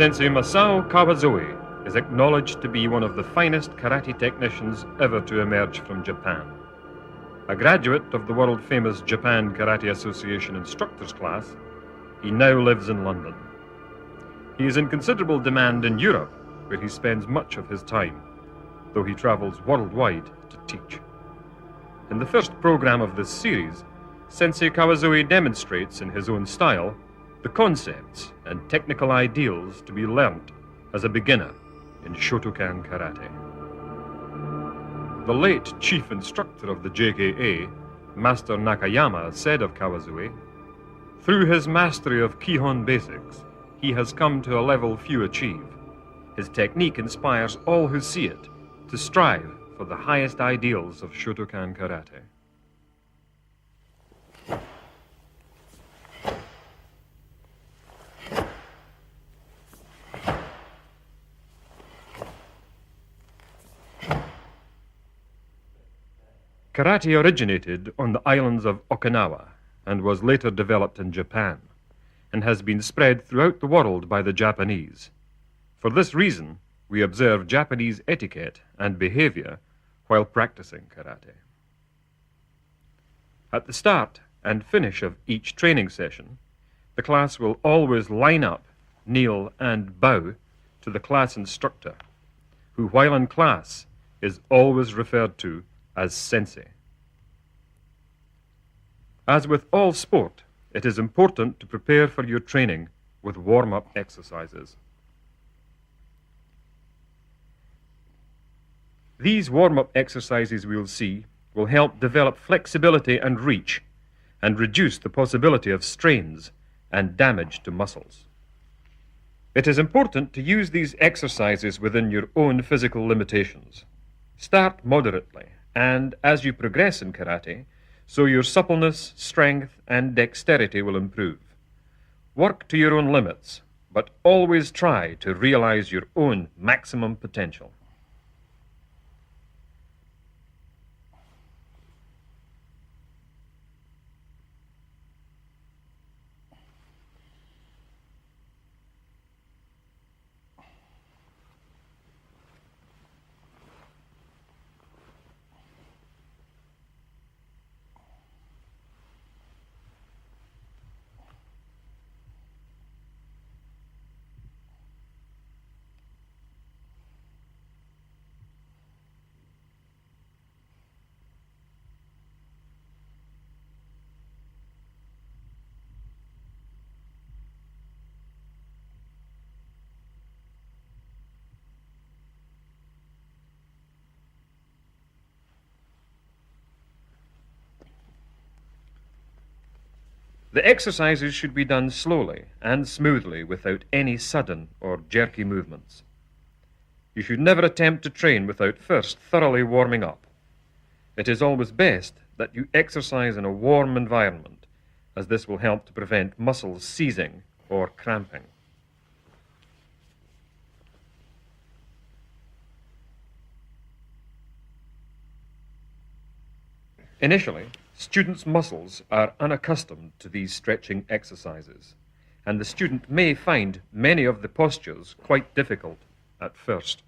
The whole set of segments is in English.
Sensei Masao Kawasoe is acknowledged to be one of the finest karate technicians ever to emerge from Japan. A graduate of the world-famous Japan Karate Association instructors class, he now lives in London. He is in considerable demand in Europe, where he spends much of his time, though he travels worldwide to teach. In the first program of this series, Sensei Kawasoe demonstrates in his own style the concepts and technical ideals to be learnt as a beginner in Shotokan Karate. The late chief instructor of the JKA, Master Nakayama, said of Kawasoe, "Through his mastery of Kihon basics, he has come to a level few achieve. His technique inspires all who see it to strive for the highest ideals of Shotokan Karate." Karate originated on the islands of Okinawa and was later developed in Japan, and has been spread throughout the world by the Japanese. For this reason, we observe Japanese etiquette and behavior while practicing karate. At the start and finish of each training session, the class will always line up, kneel, and bow to the class instructor, who, while in class, is always referred to as sensi. As with all sport, it is important to prepare for your training with warm-up exercises. These warm-up exercises we'll see will help develop flexibility and reach and reduce the possibility of strains and damage to muscles. It is important to use these exercises within your own physical limitations. Start moderately, and as you progress in karate, so your suppleness, strength, and dexterity will improve. Work to your own limits, but always try to realize your own maximum potential. The exercises should be done slowly and smoothly without any sudden or jerky movements. You should never attempt to train without first thoroughly warming up. It is always best that you exercise in a warm environment, as this will help to prevent muscles seizing or cramping. Initially, students' muscles are unaccustomed to these stretching exercises, and the student may find many of the postures quite difficult at first.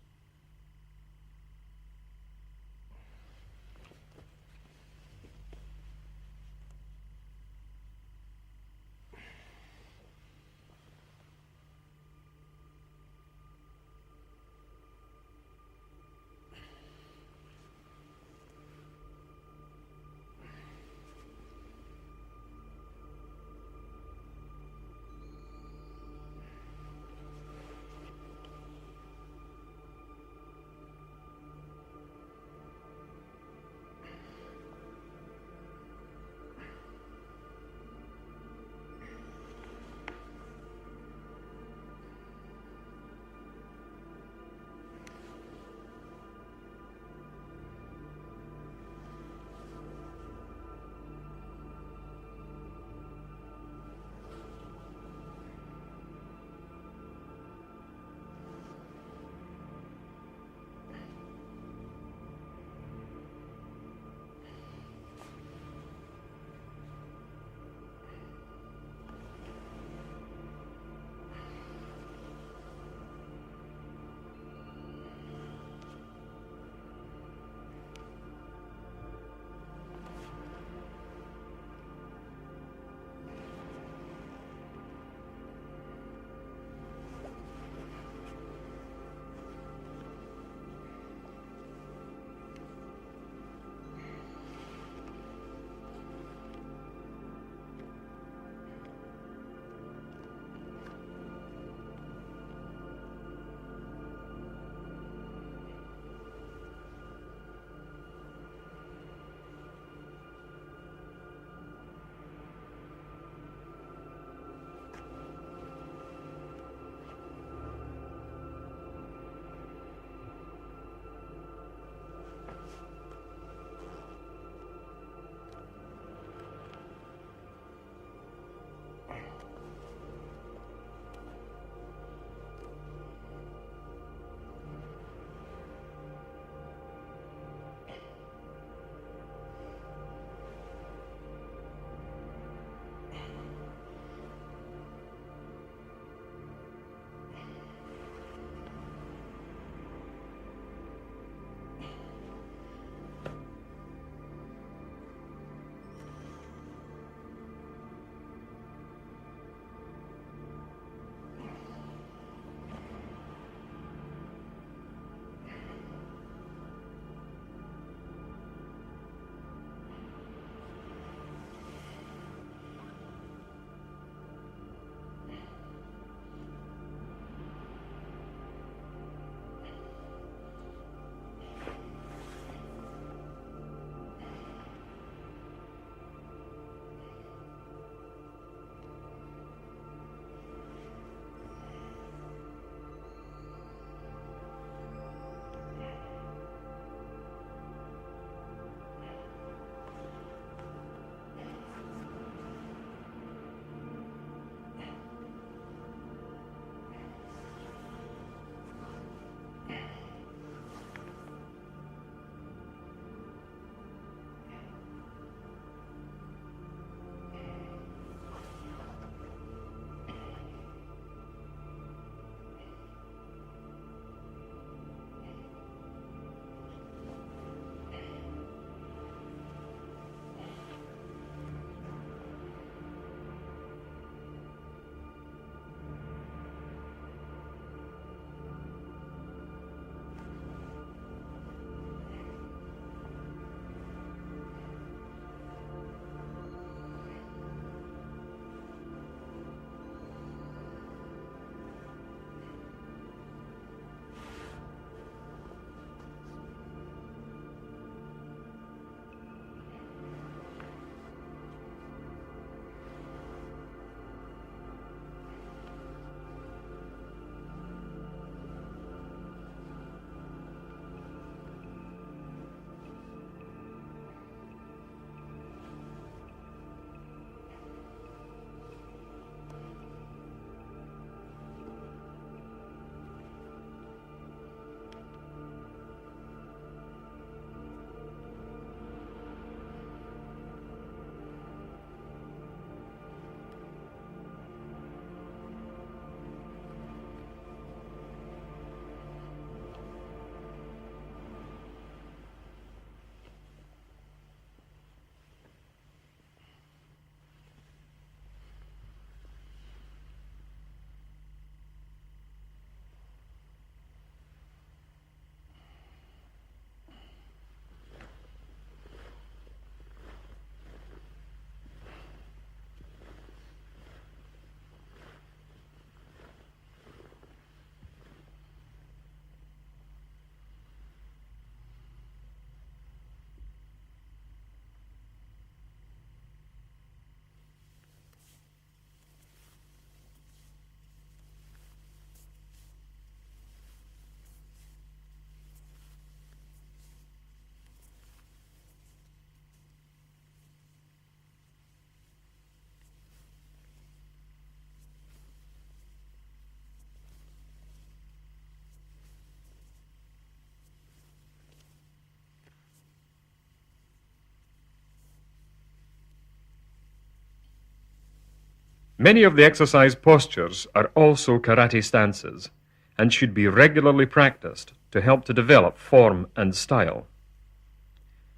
Many of the exercise postures are also karate stances and should be regularly practiced to help to develop form and style.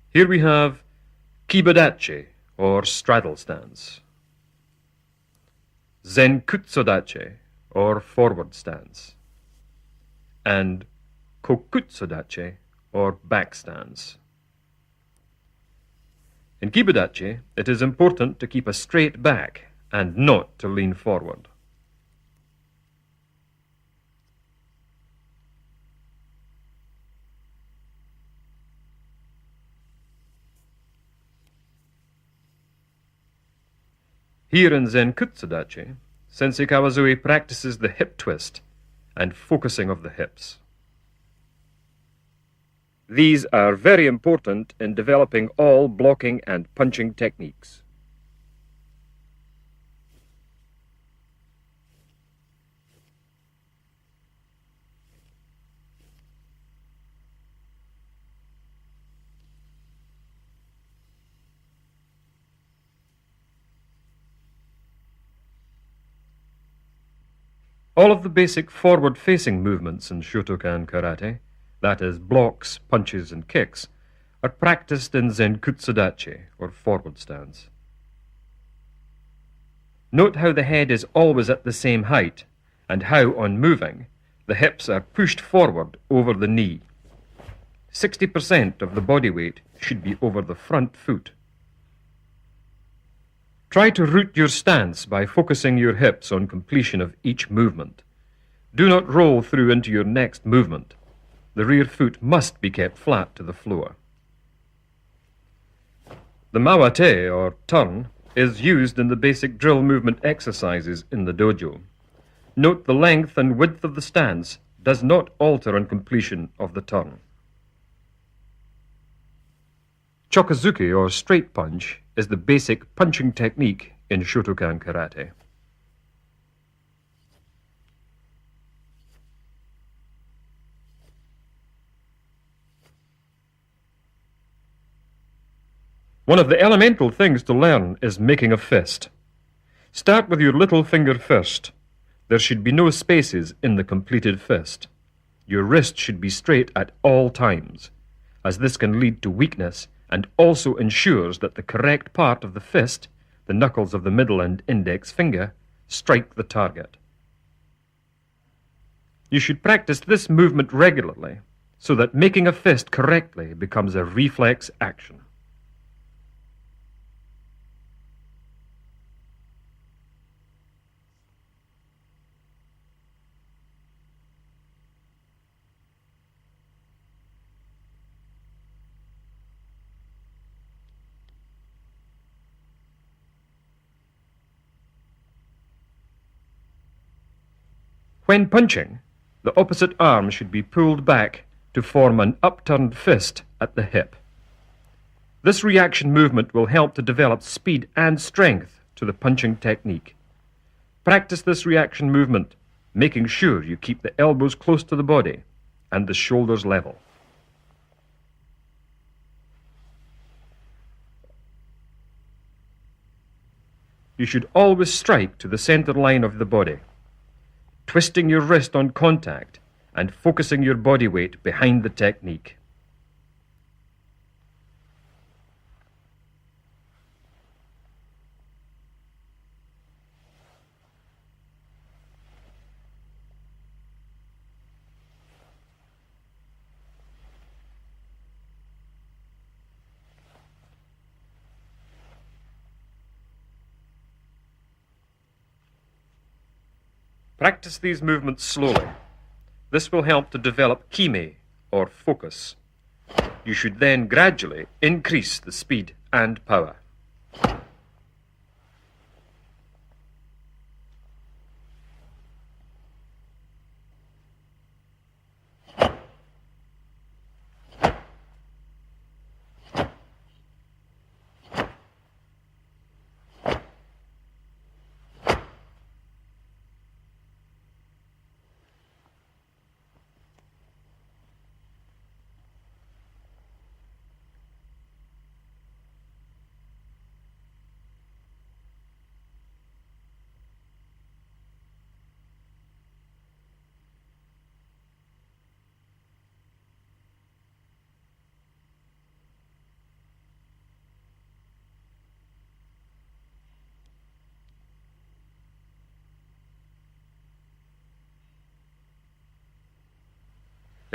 Here we have Kibadachi, or straddle stance, Zenkutsudachi, or forward stance, and Kokutsudachi, or back stance. In Kibadachi, it is important to keep a straight back and not to lean forward. Here in Zenkutsudachi, Sensei Kawasoe practices the hip twist and focusing of the hips. These are very important in developing all blocking and punching techniques. All of the basic forward-facing movements in Shotokan karate, that is, blocks, punches, and kicks, are practiced in Zenkutsudachi, or forward stance. Note how the head is always at the same height, and how, on moving, the hips are pushed forward over the knee. 60% of the body weight should be over the front foot. Try to root your stance by focusing your hips on completion of each movement. Do not roll through into your next movement. The rear foot must be kept flat to the floor. The mawate, or turn, is used in the basic drill movement exercises in the dojo. Note the length and width of the stance does not alter on completion of the turn. Chokazuki, or straight punch, is the basic punching technique in Shotokan karate. One of the elemental things to learn is making a fist. Start with your little finger first. There should be no spaces in the completed fist. Your wrist should be straight at all times, as this can lead to weakness and also ensures that the correct part of the fist, the knuckles of the middle and index finger, strike the target. You should practice this movement regularly so that making a fist correctly becomes a reflex action. When punching, the opposite arm should be pulled back to form an upturned fist at the hip. This reaction movement will help to develop speed and strength to the punching technique. Practice this reaction movement, making sure you keep the elbows close to the body and the shoulders level. You should always strike to the center line of the body, twisting your wrist on contact and focusing your body weight behind the technique. Practice these movements slowly. This will help to develop kime, or focus. You should then gradually increase the speed and power.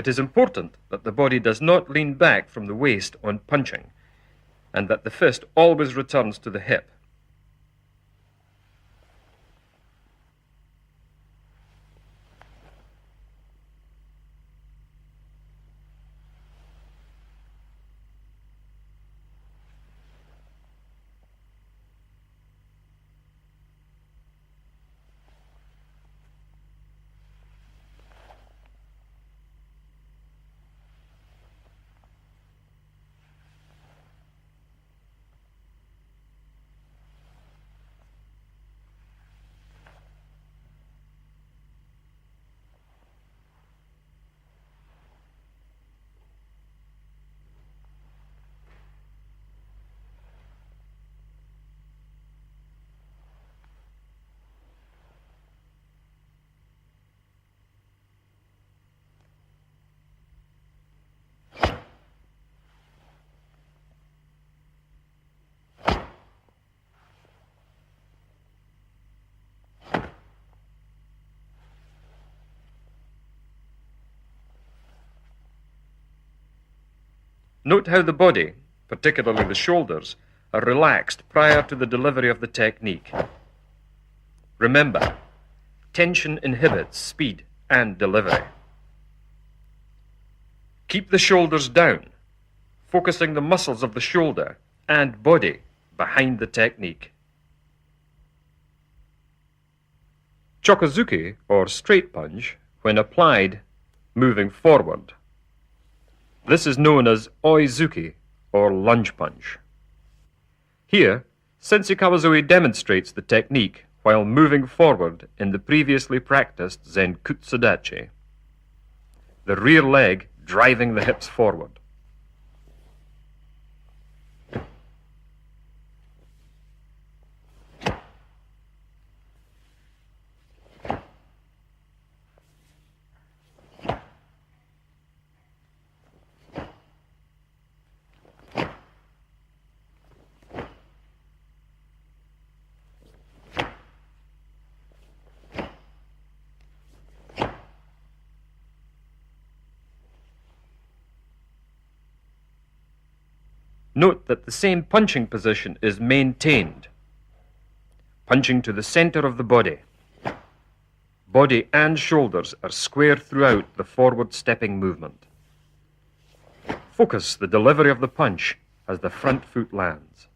It is important that the body does not lean back from the waist on punching, and that the fist always returns to the hip. Note how the body, particularly the shoulders, are relaxed prior to the delivery of the technique. Remember, tension inhibits speed and delivery. Keep the shoulders down, focusing the muscles of the shoulder and body behind the technique. Chokazuki, or straight punch, when applied, moving forward. This is known as oizuki, or lunge punch. Here, Sensi Kawasoe demonstrates the technique while moving forward in the previously practiced Zenkutsudachi, the rear leg driving the hips forward. Note that the same punching position is maintained, punching to the center of the body. Body and shoulders are square throughout the forward stepping movement. Focus the delivery of the punch as the front foot lands.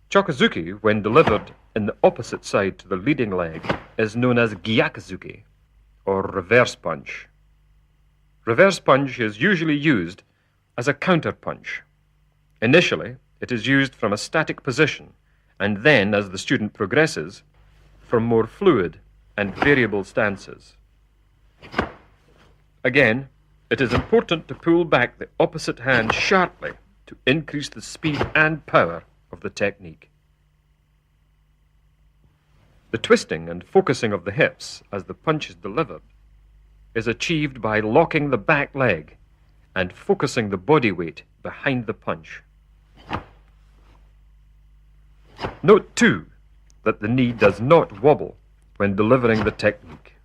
Chokazuki, when delivered in the opposite side to the leading leg, is known as gyakuzuki, or reverse punch. Reverse punch is usually used as a counter punch. Initially, it is used from a static position, and then, as the student progresses, from more fluid and variable stances. Again, it is important to pull back the opposite hand sharply to increase the speed and power of the technique. The twisting and focusing of the hips as the punch is delivered is achieved by locking the back leg and focusing the body weight behind the punch. Note too that the knee does not wobble when delivering the technique.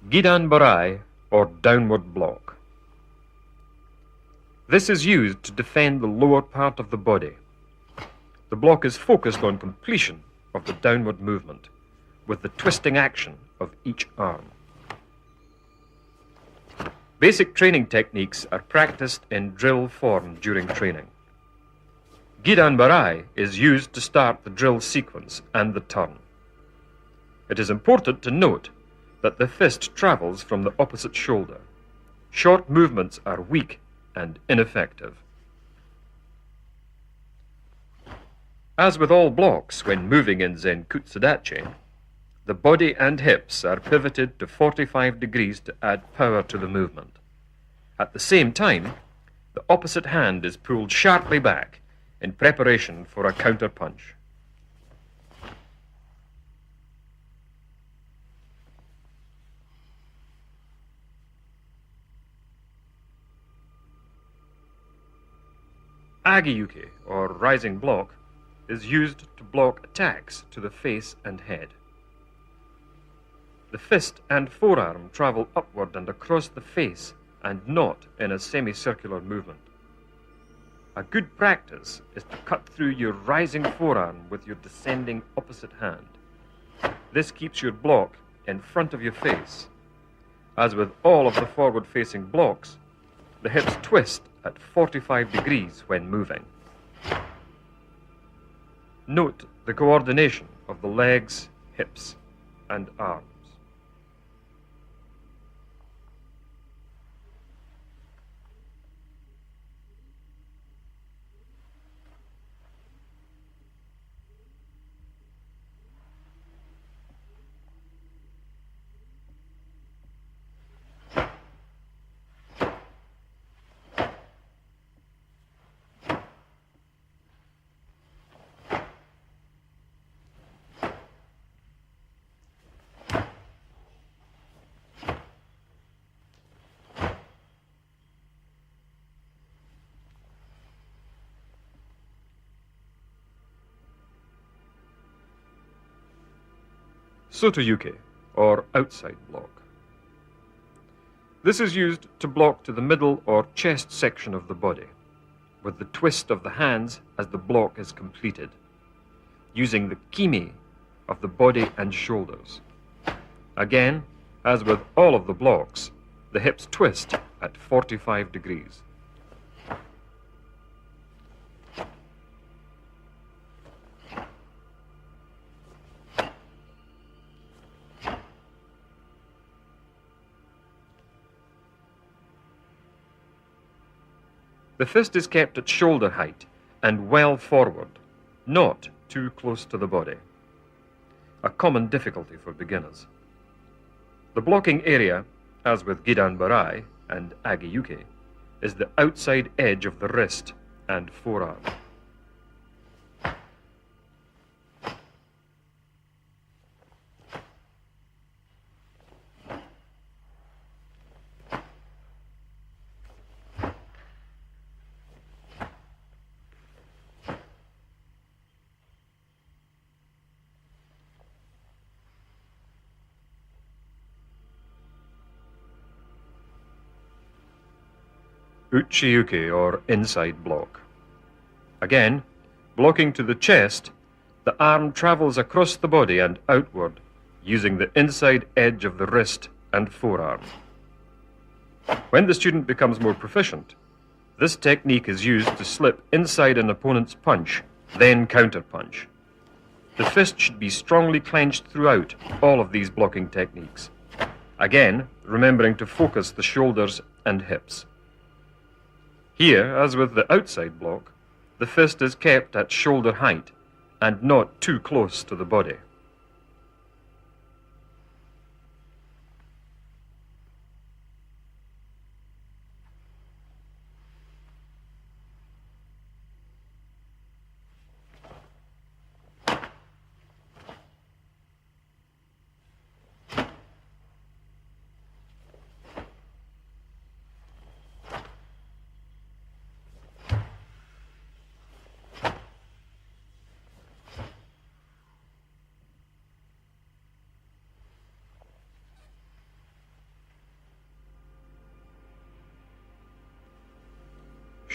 Gidan Barai, or downward block. This is used to defend the lower part of the body. The block is focused on completion of the downward movement, with the twisting action of each arm. Basic training techniques are practiced in drill form during training. Gidan Barai is used to start the drill sequence and the turn. It is important to note that the fist travels from the opposite shoulder. Short movements are weak and ineffective. As with all blocks when moving in Zenkutsudachi, the body and hips are pivoted to 45 degrees to add power to the movement. At the same time, the opposite hand is pulled sharply back in preparation for a counter-punch. Agiyuki, or rising block, is used to block attacks to the face and head. The fist and forearm travel upward and across the face and not in a semicircular movement. A good practice is to cut through your rising forearm with your descending opposite hand. This keeps your block in front of your face. As with all of the forward-facing blocks, the hips twist at 45 degrees when moving. Note the coordination of the legs, hips, and arms. Sotoyuke, or outside block. This is used to block to the middle or chest section of the body, with the twist of the hands as the block is completed, using the kimi of the body and shoulders. Again, as with all of the blocks, the hips twist at 45 degrees. The fist is kept at shoulder height and well forward, not too close to the body, a common difficulty for beginners. The blocking area, as with Gidan Barai and Agiyuki, is the outside edge of the wrist and forearm. Uchiyuki, or inside block. Again, blocking to the chest, the arm travels across the body and outward, using the inside edge of the wrist and forearm. When the student becomes more proficient, this technique is used to slip inside an opponent's punch, then counter-punch. The fist should be strongly clenched throughout all of these blocking techniques. Again, remembering to focus the shoulders and hips. Here, as with the outside block, the fist is kept at shoulder height and not too close to the body.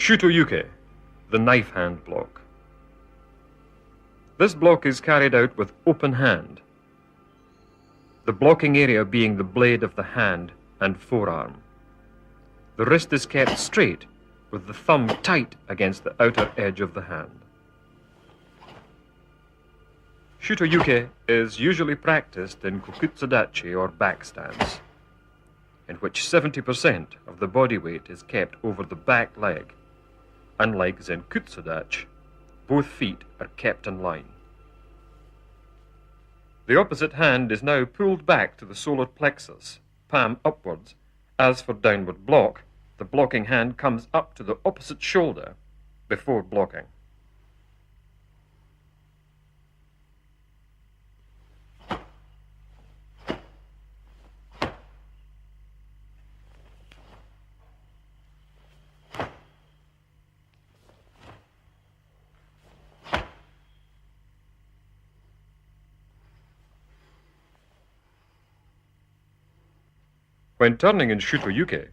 Shutoyuke, the knife hand block. This block is carried out with open hand, the blocking area being the blade of the hand and forearm. The wrist is kept straight with the thumb tight against the outer edge of the hand. Shutoyuke is usually practiced in kokutsudachi or back stance. in which 70% of the body weight is kept over the back leg. Unlike Zenkutsudachi, both feet are kept in line. The opposite hand is now pulled back to the solar plexus, palm upwards. As for downward block, the blocking hand comes up to the opposite shoulder before blocking. When turning in Shutoyuke,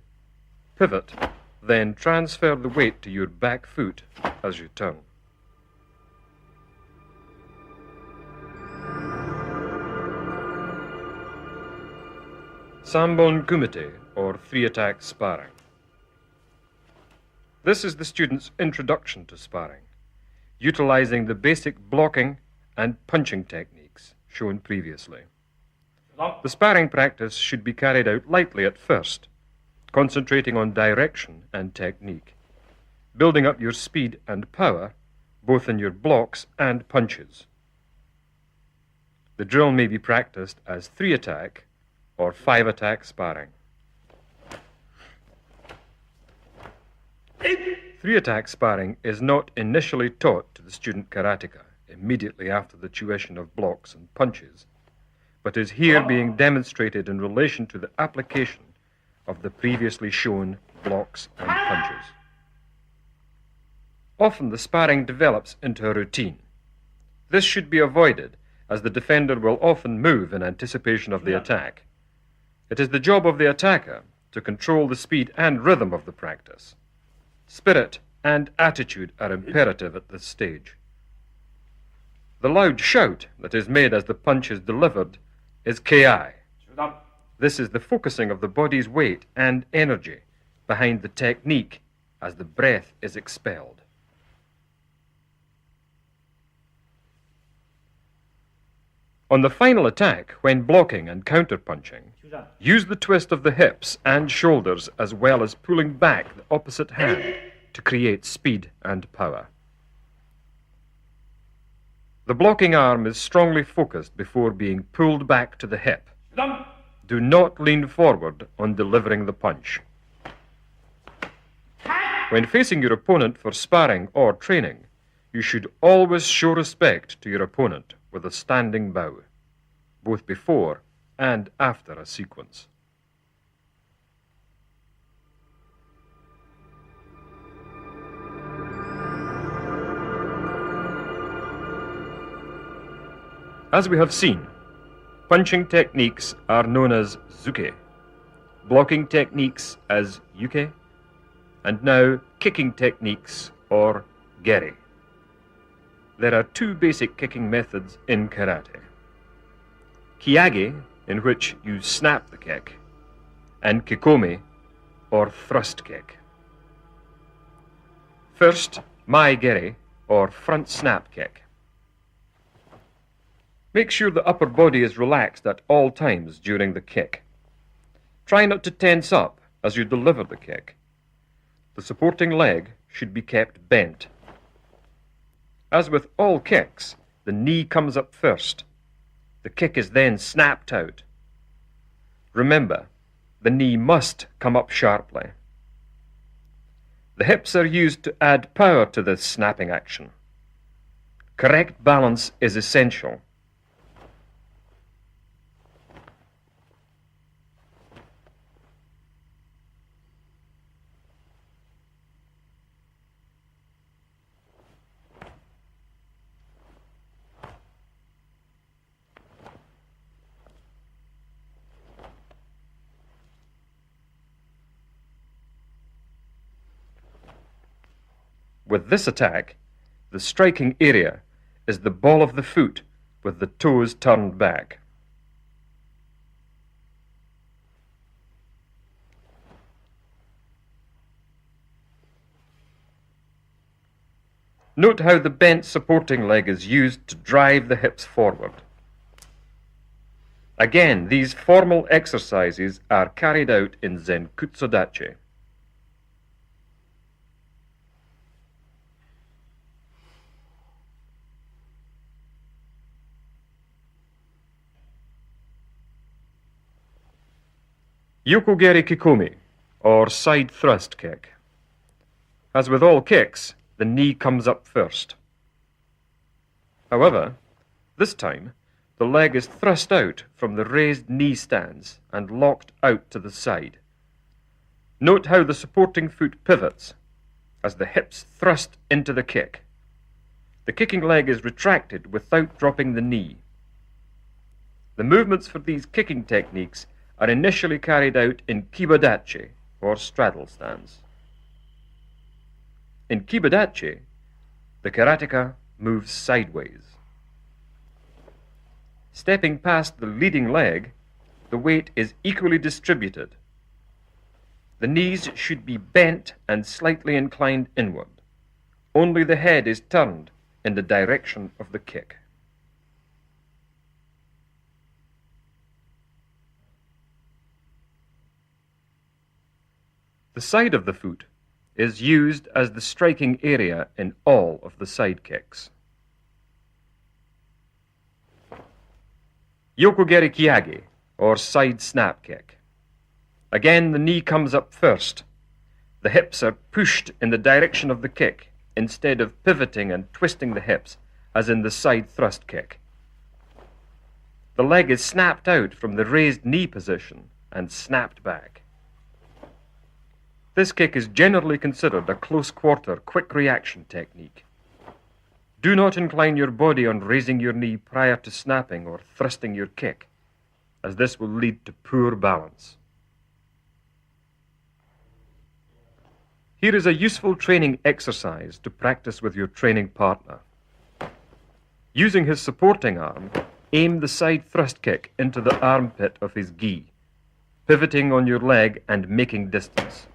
pivot, then transfer the weight to your back foot as you turn. Sambon Kumite, or three-attack sparring. This is the student's introduction to sparring, utilizing the basic blocking and punching techniques shown previously. The sparring practice should be carried out lightly at first, concentrating on direction and technique, building up your speed and power, both in your blocks and punches. The drill may be practiced as three-attack or five-attack sparring. Three-attack sparring is not initially taught to the student karateka immediately after the tuition of blocks and punches, but is here being demonstrated in relation to the application of the previously shown blocks and punches. Often the sparring develops into a routine. This should be avoided, as the defender will often move in anticipation of the attack. It is the job of the attacker to control the speed and rhythm of the practice. Spirit and attitude are imperative at this stage. The loud shout that is made as the punch is delivered is ki. This is the focusing of the body's weight and energy behind the technique as the breath is expelled. On the final attack, when blocking and counter-punching, use the twist of the hips and shoulders as well as pulling back the opposite hand to create speed and power. The blocking arm is strongly focused before being pulled back to the hip. Do not lean forward on delivering the punch. When facing your opponent for sparring or training, you should always show respect to your opponent with a standing bow, both before and after a sequence. As we have seen, punching techniques are known as zuke, blocking techniques as yuke, and now kicking techniques or geri. There are two basic kicking methods in karate: kiage, in which you snap the kick, and kikomi, or thrust kick. First, mai geri, or front snap kick. Make sure the upper body is relaxed at all times during the kick. Try not to tense up as you deliver the kick. The supporting leg should be kept bent. As with all kicks, the knee comes up first. The kick is then snapped out. Remember, the knee must come up sharply. The hips are used to add power to this snapping action. Correct balance is essential. With this attack, the striking area is the ball of the foot with the toes turned back. Note how the bent supporting leg is used to drive the hips forward. Again, these formal exercises are carried out in Zenkutsudachi. Yokogeri kikomi, or side thrust kick. As with all kicks, the knee comes up first. However, this time, the leg is thrust out from the raised knee stance and locked out to the side. Note how the supporting foot pivots as the hips thrust into the kick. The kicking leg is retracted without dropping the knee. The movements for these kicking techniques are initially carried out in kibadachi, or straddle stance. In kibadachi, the karateka moves sideways. Stepping past the leading leg, the weight is equally distributed. The knees should be bent and slightly inclined inward. Only the head is turned in the direction of the kick. The side of the foot is used as the striking area in all of the side kicks. Yokogeri kiage, or side snap kick. Again, the knee comes up first. The hips are pushed in the direction of the kick instead of pivoting and twisting the hips as in the side thrust kick. The leg is snapped out from the raised knee position and snapped back. This kick is generally considered a close quarter, quick reaction technique. Do not incline your body on raising your knee prior to snapping or thrusting your kick, as this will lead to poor balance. Here is a useful training exercise to practice with your training partner. Using his supporting arm, aim the side thrust kick into the armpit of his gi, pivoting on your leg and making distance.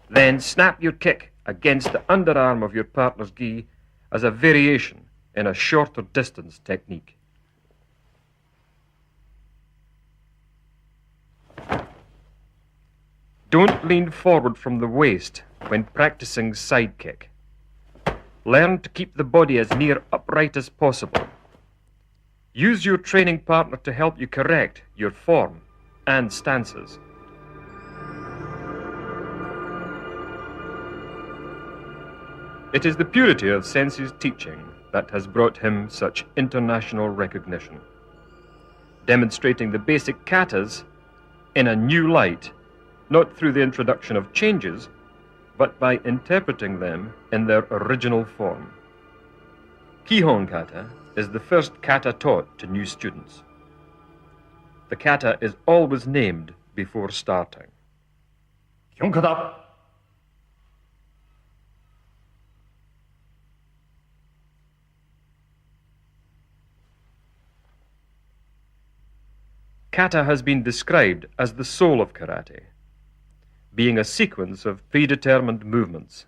Then snap your kick against the underarm of your partner's gi as a variation in a shorter distance technique. Don't lean forward from the waist when practicing side kick. Learn to keep the body as near upright as possible. Use your training partner to help you correct your form and stances. It is the purity of Sensi's teaching that has brought him such international recognition, demonstrating the basic katas in a new light, not through the introduction of changes, but by interpreting them in their original form. Kihon kata is the first kata taught to new students. The kata is always named before starting. Kihon kata. Kata has been described as the soul of karate, being a sequence of predetermined movements.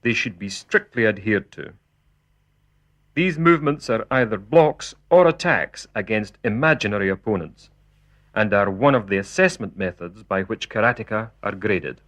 They should be strictly adhered to. These movements are either blocks or attacks against imaginary opponents, and are one of the assessment methods by which karateka are graded.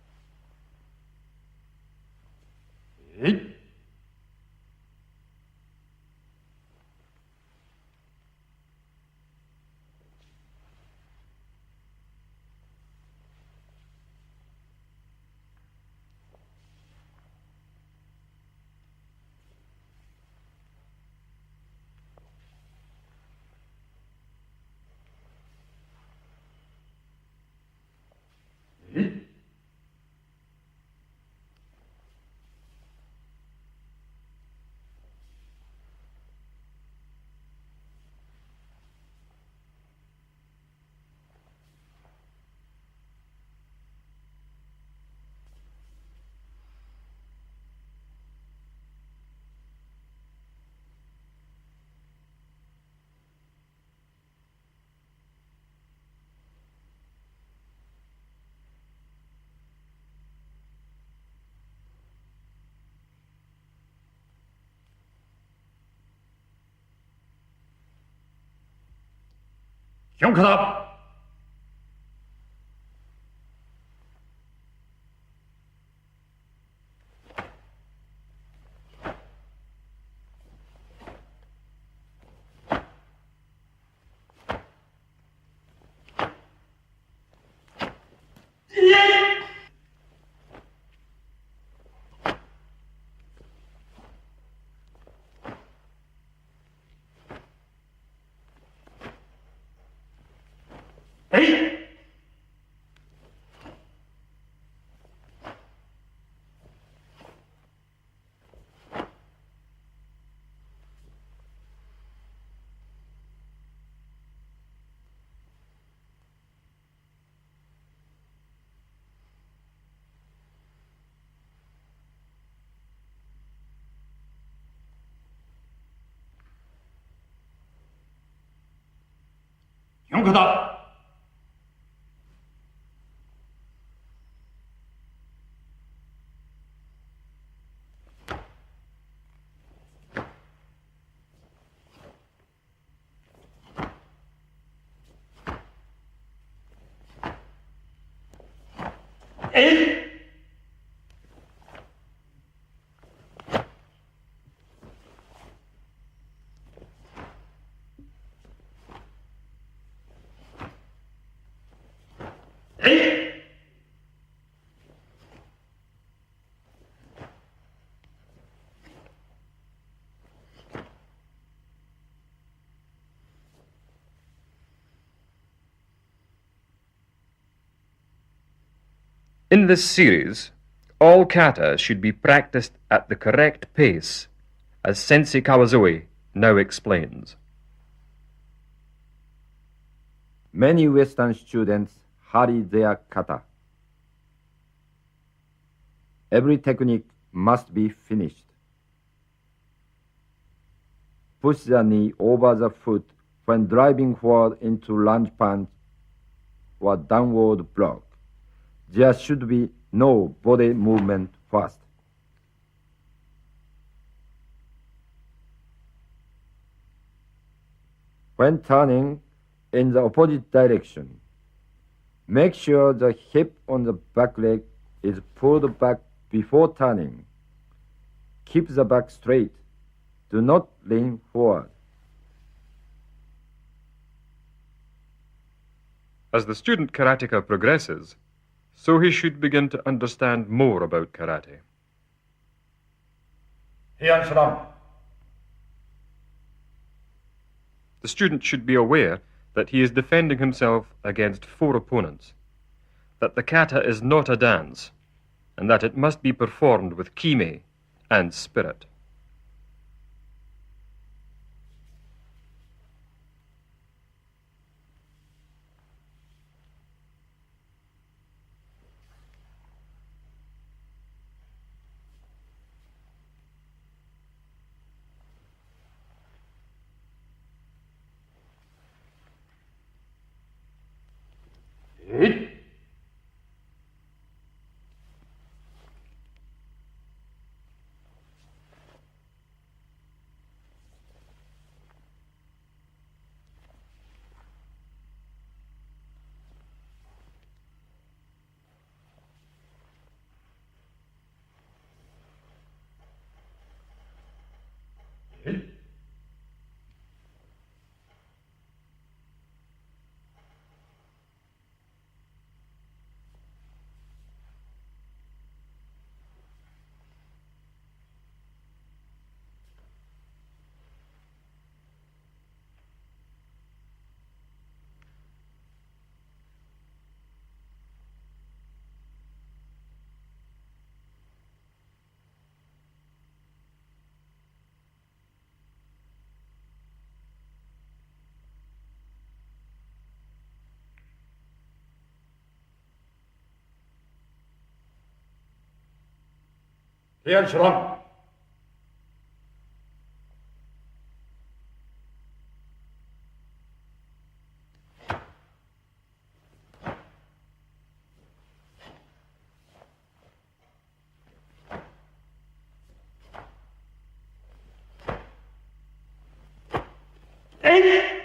評価だ。えい。評価だ。えい。えい。In this series, all kata should be practiced at the correct pace, as Sensi Kawasoe now explains. Many Western students hurry their kata. Every technique must be finished. Push the knee over the foot when driving forward into lunge punch or downward block. There should be no body movement first. When turning in the opposite direction, make sure the hip on the back leg is pulled back before turning. Keep the back straight. Do not lean forward. As the student karateka progresses, so he should begin to understand more about karate. 平安処断。 The student should be aware that he is defending himself against 4 opponents, that the kata is not a dance, and that it must be performed with kime and spirit.平安処断。 えい。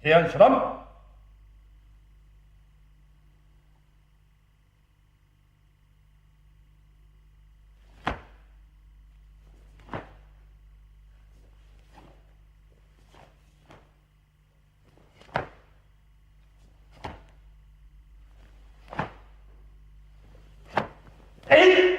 해안 사람. 에이!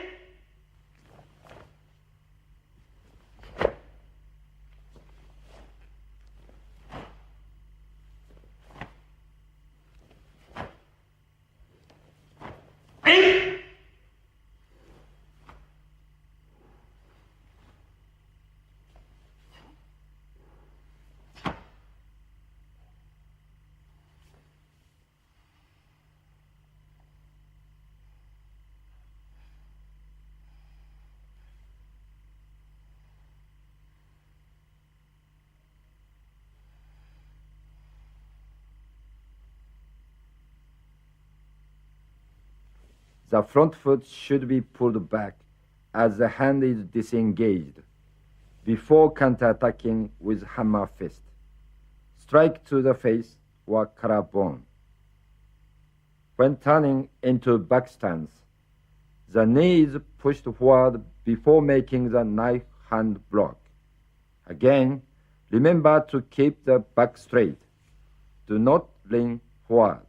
에이! The front foot should be pulled back as the hand is disengaged before counterattacking with hammer fist. Strike to the face or collarbone. When turning into back stance, the knee is pushed forward before making the knife hand block. Again, remember to keep the back straight. Do not lean forward.